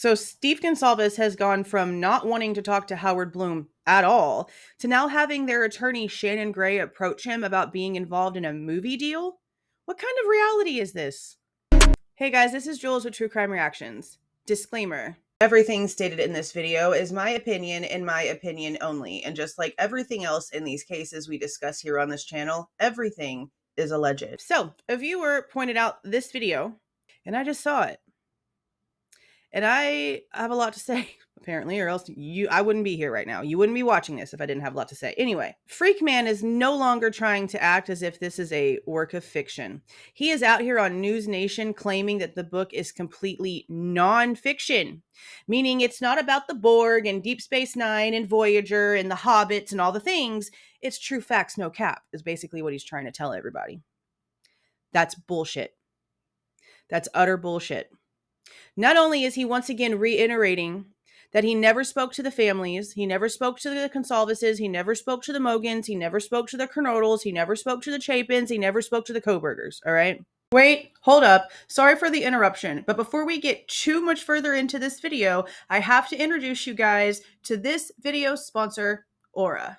So Steve Goncalves has gone from not wanting to talk to Howard Blum at all to now having their attorney Shannon Gray approach him about being involved in a movie deal. What kind of reality is this? Hey guys, this is Jules with True Crime Reactions. Disclaimer. Everything stated in this video is my opinion and my opinion only. And just like everything else in these cases we discuss here on this channel, everything is alleged. So, a viewer pointed out this video, and I just saw it. And I have a lot to say, apparently, or else I wouldn't be here right now. You wouldn't be watching this if I didn't have a lot to say. Anyway, Freak Man is no longer trying to act as if this is a work of fiction. He is out here on News Nation claiming that the book is completely non-fiction, meaning it's not about the Borg and Deep Space Nine and Voyager and the Hobbits and all the things. It's true facts, no cap, is basically what he's trying to tell everybody. That's bullshit. That's utter bullshit. Not only is he once again reiterating that he never spoke to the families, he never spoke to the Goncalveses, he never spoke to the Mogens, he never spoke to the Kernodles, he never spoke to the Chapins, he never spoke to the Kohbergers, all right? Wait, hold up. Sorry for the interruption, but before we get too much further into this video, I have to introduce you guys to this video sponsor, Aura.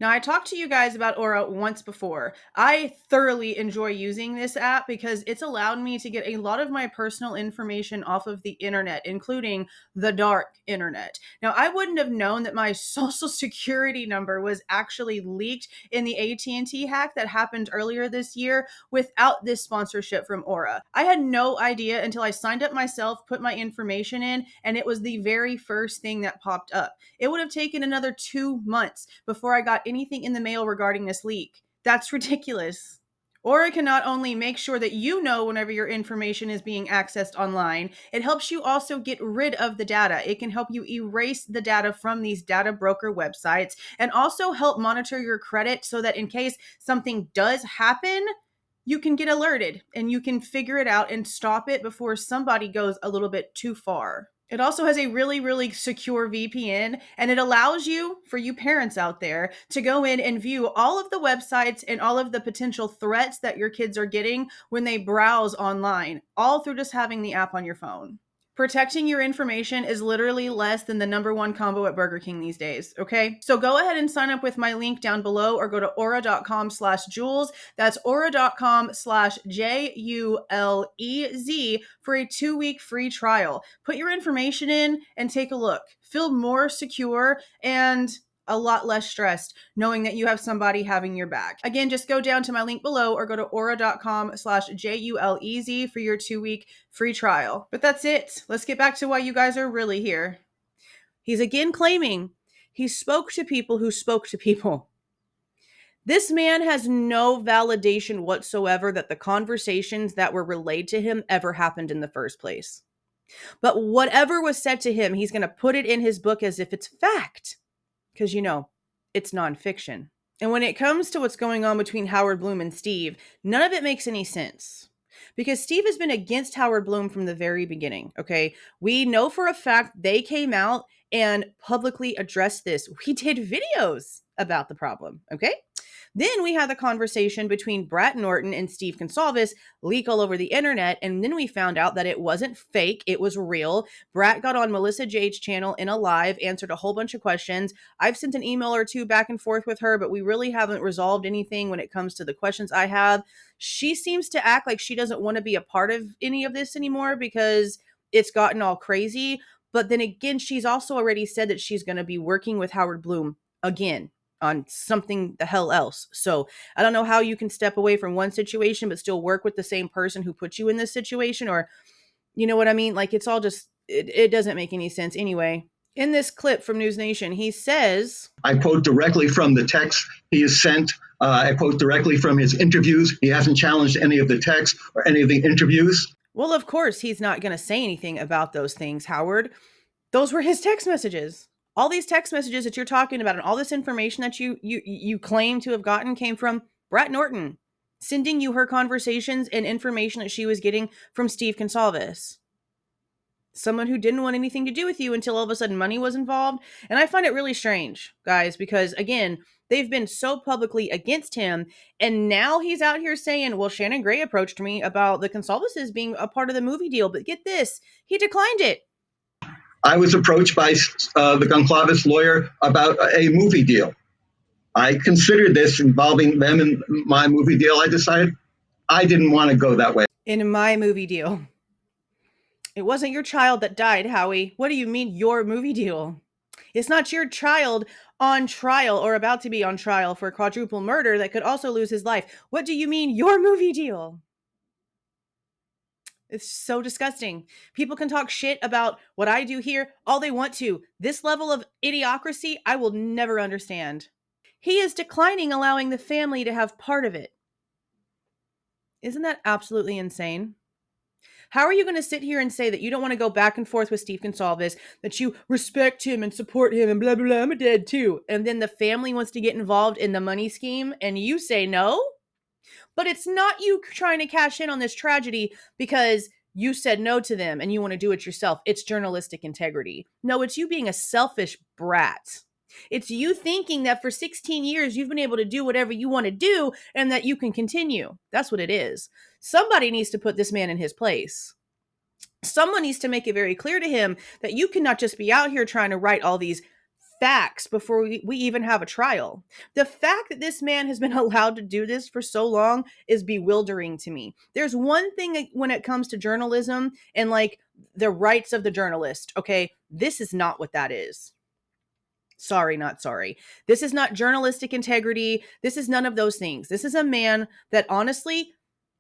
Now, I talked to you guys about Aura once before. I thoroughly enjoy using this app because it's allowed me to get a lot of my personal information off of the internet, including the dark internet. Now, I wouldn't have known that my social security number was actually leaked in the AT&T hack that happened earlier this year without this sponsorship from Aura. I had no idea until I signed up myself, put my information in, and it was the very first thing that popped up. It would have taken another 2 months before I got anything in the mail regarding this leak. That's ridiculous. Aura can not only make sure that you know whenever your information is being accessed online, it helps you also get rid of the data. It can help you erase the data from these data broker websites and also help monitor your credit so that in case something does happen, you can get alerted and you can figure it out and stop it before somebody goes a little bit too far. It also has a really, really secure VPN, and it allows you, for you parents out there, to go in and view all of the websites and all of the potential threats that your kids are getting when they browse online, all through just having the app on your phone. Protecting your information is literally less than the #1 combo at Burger King these days, okay? So go ahead and sign up with my link down below or go to aura.com/Jules. That's aura.com/JULEZ for a 2-week free trial. Put your information in and take a look. Feel more secure and a lot less stressed knowing that you have somebody having your back. Again, just go down to my link below or go to aura.com/JULEZ for your 2-week free trial. But that's it. Let's get back to why you guys are really here. He's again claiming he spoke to people who spoke to people. This man has no validation whatsoever that the conversations that were relayed to him ever happened in the first place. But whatever was said to him, he's going to put it in his book as if it's fact. Because, it's nonfiction. And when it comes to what's going on between Howard Blum and Steve, none of it makes any sense. Because Steve has been against Howard Blum from the very beginning, okay? We know for a fact they came out and publicly addressed this. We did videos about the problem, okay? Then we had the conversation between Brett Norton and Steve Goncalves leak all over the internet, and then we found out that it wasn't fake, it was real. Brett got on Melissa Jade's channel in a live, answered a whole bunch of questions. I've sent an email or two back and forth with her, but we really haven't resolved anything when it comes to the questions I have. She seems to act like she doesn't want to be a part of any of this anymore because it's gotten all crazy. But then again, she's also already said that she's going to be working with Howard Blum again on something the hell else. So I don't know how you can step away from one situation but still work with the same person who put you in this situation, or you know what I mean? Like, it's all just, it doesn't make any sense anyway. In this clip from News Nation, he says, I quote directly from the text he has sent. I quote directly from his interviews. He hasn't challenged any of the texts or any of the interviews. Well, of course, he's not going to say anything about those things, Howard. Those were his text messages. All these text messages that you're talking about and all this information that you claim to have gotten came from Brett Norton, sending you her conversations and information that she was getting from Steve Goncalves. Someone who didn't want anything to do with you until all of a sudden money was involved. And I find it really strange, guys, because again, they've been so publicly against him. And now he's out here saying, well, Shannon Gray approached me about the Goncalveses being a part of the movie deal. But get this, he declined it. I was approached by the Goncalves lawyer about a movie deal. I considered this involving them in my movie deal. I decided I didn't want to go that way. In my movie deal. It wasn't your child that died, Howie. What do you mean, your movie deal? It's not your child on trial or about to be on trial for quadruple murder that could also lose his life. What do you mean, your movie deal? It's so disgusting. People can talk shit about what I do here all they want to. This level of idiocracy, I will never understand. He is declining allowing the family to have part of it. Isn't that absolutely insane? How are you going to sit here and say that you don't want to go back and forth with Steve Goncalves, that you respect him and support him and blah, blah, blah, I'm a dad too. And then the family wants to get involved in the money scheme and you say no? But it's not you trying to cash in on this tragedy because you said no to them and you want to do it yourself. It's journalistic integrity. No, it's you being a selfish brat. It's you thinking that for 16 years you've been able to do whatever you want to do and that you can continue. That's what it is. Somebody needs to put this man in his place. Someone needs to make it very clear to him that you cannot just be out here trying to write all these facts before we even have a trial. The fact that this man has been allowed to do this for so long is bewildering to me. There's one thing when it comes to journalism and like the rights of the journalist. Okay, this is not what that is. Sorry, not sorry. This is not journalistic integrity. This is none of those things. This is a man that honestly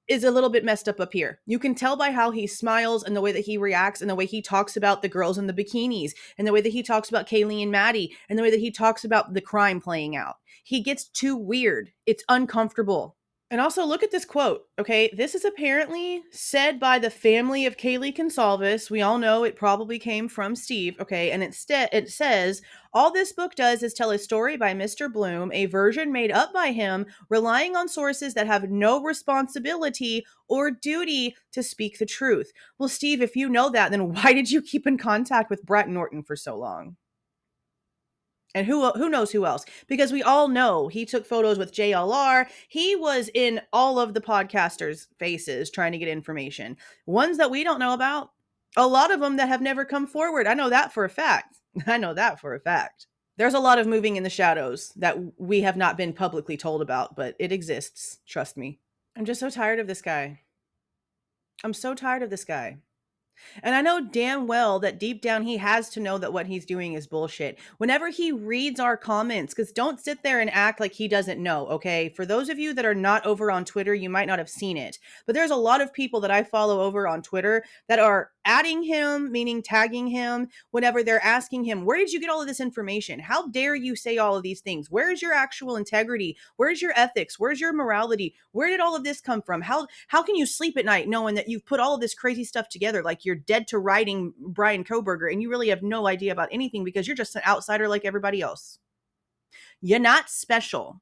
is a little bit messed up here. You can tell by how he smiles and the way that he reacts and the way he talks about the girls in the bikinis and the way that he talks about Kaylee and Maddie and the way that he talks about the crime playing out. He gets too weird. It's uncomfortable. And also look at this quote, okay? This is apparently said by the family of Kaylee Goncalves. We all know it probably came from Steve, okay? And it says, all this book does is tell a story by Mr. Blum, a version made up by him, relying on sources that have no responsibility or duty to speak the truth. Well, Steve, if you know that, then why did you keep in contact with Brett Norton for so long? And who knows who else? Because we all know he took photos with JLR. He was in all of the podcasters' faces trying to get information. Ones that we don't know about. A lot of them that have never come forward. I know that for a fact. There's a lot of moving in the shadows that we have not been publicly told about, but it exists. Trust me. I'm just so tired of this guy. I'm so tired of this guy. And I know damn well that deep down he has to know that what he's doing is bullshit. Whenever he reads our comments, because don't sit there and act like he doesn't know, okay? For those of you that are not over on Twitter, you might not have seen it. But there's a lot of people that I follow over on Twitter that are adding him, meaning tagging him, whenever they're asking him, where did you get all of this information? How dare you say all of these things? Where is your actual integrity? Where's your ethics? Where's your morality? Where did all of this come from? How can you sleep at night knowing that you've put all of this crazy stuff together like you're dead to writing Bryan Kohberger and you really have no idea about anything because you're just an outsider like everybody else? You're not special.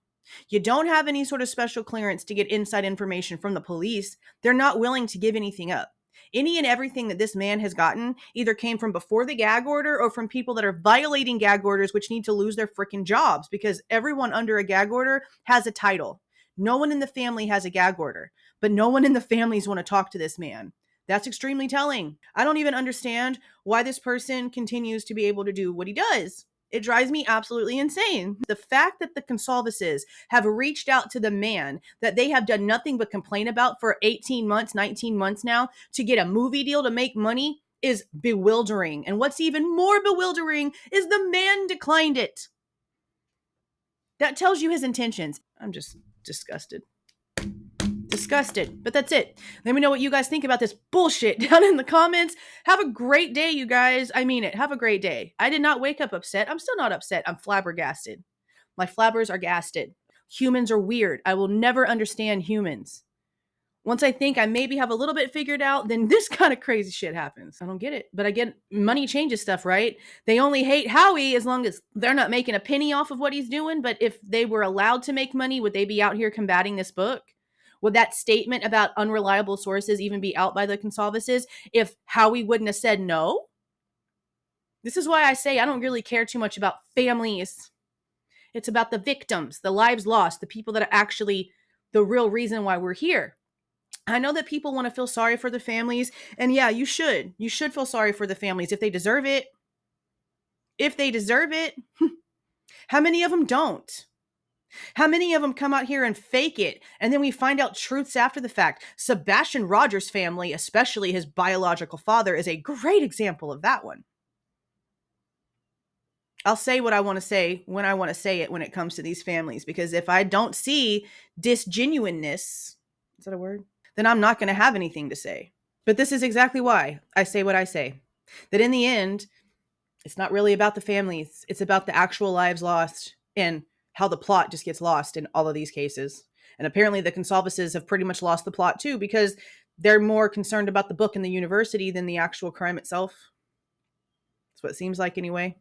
You don't have any sort of special clearance to get inside information from the police. They're not willing to give anything up. Any and everything that this man has gotten either came from before the gag order or from people that are violating gag orders, which need to lose their freaking jobs because everyone under a gag order has a title. No one in the family has a gag order, but no one in the families want to talk to this man. That's extremely telling. I don't even understand why this person continues to be able to do what he does. It drives me absolutely insane. The fact that the Goncalveses have reached out to the man that they have done nothing but complain about for 18 months, 19 months now to get a movie deal to make money is bewildering. And what's even more bewildering is the man declined it. That tells you his intentions. I'm just disgusted. But that's it. Let me know what you guys think about this bullshit down in the comments. Have a great day, you guys. I mean it. Have a great day. I did not wake up upset. I'm still not upset. I'm flabbergasted. My flabbers are gasted. Humans are weird. I will never understand humans. Once I think I maybe have a little bit figured out, then this kind of crazy shit happens. I don't get it. But I get money changes stuff, right? They only hate Howie as long as they're not making a penny off of what he's doing. But if they were allowed to make money, would they be out here combating this book? Would that statement about unreliable sources even be out by the Goncalveses if Howie wouldn't have said no? This is why I say I don't really care too much about families. It's about the victims, the lives lost, the people that are actually the real reason why we're here. I know that people want to feel sorry for the families, and yeah, you should. You should feel sorry for the families if they deserve it. if they deserve it. How many of them don't? How many of them come out here and fake it, and then we find out truths after the fact? Sebastian Rogers' family, especially his biological father, is a great example of that one. I'll say what I want to say when I want to say it when it comes to these families, because if I don't see disgenuineness, is that a word? Then I'm not going to have anything to say. But this is exactly why I say what I say. That in the end, it's not really about the families. It's about the actual lives lost and how the plot just gets lost in all of these cases. And apparently the Goncalveses have pretty much lost the plot too, because they're more concerned about the book and the university than the actual crime itself. That's what it seems like anyway.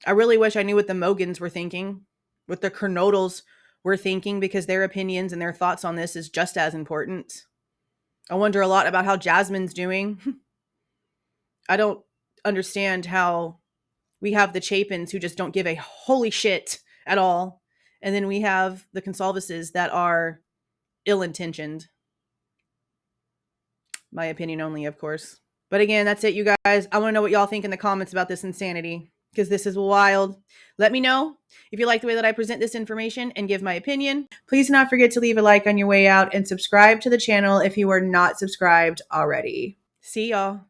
I really wish I knew what the Mogens were thinking, what the Kernodles were thinking, because their opinions and their thoughts on this is just as important. I wonder a lot about how Jasmine's doing. I don't understand how we have the Chapins who just don't give a holy shit at all. And then we have the Goncalveses that are ill-intentioned. My opinion only, of course. But again, that's it, you guys. I want to know what y'all think in the comments about this insanity, because this is wild. Let me know if you like the way that I present this information and give my opinion. Please do not forget to leave a like on your way out and subscribe to the channel if you are not subscribed already. See y'all.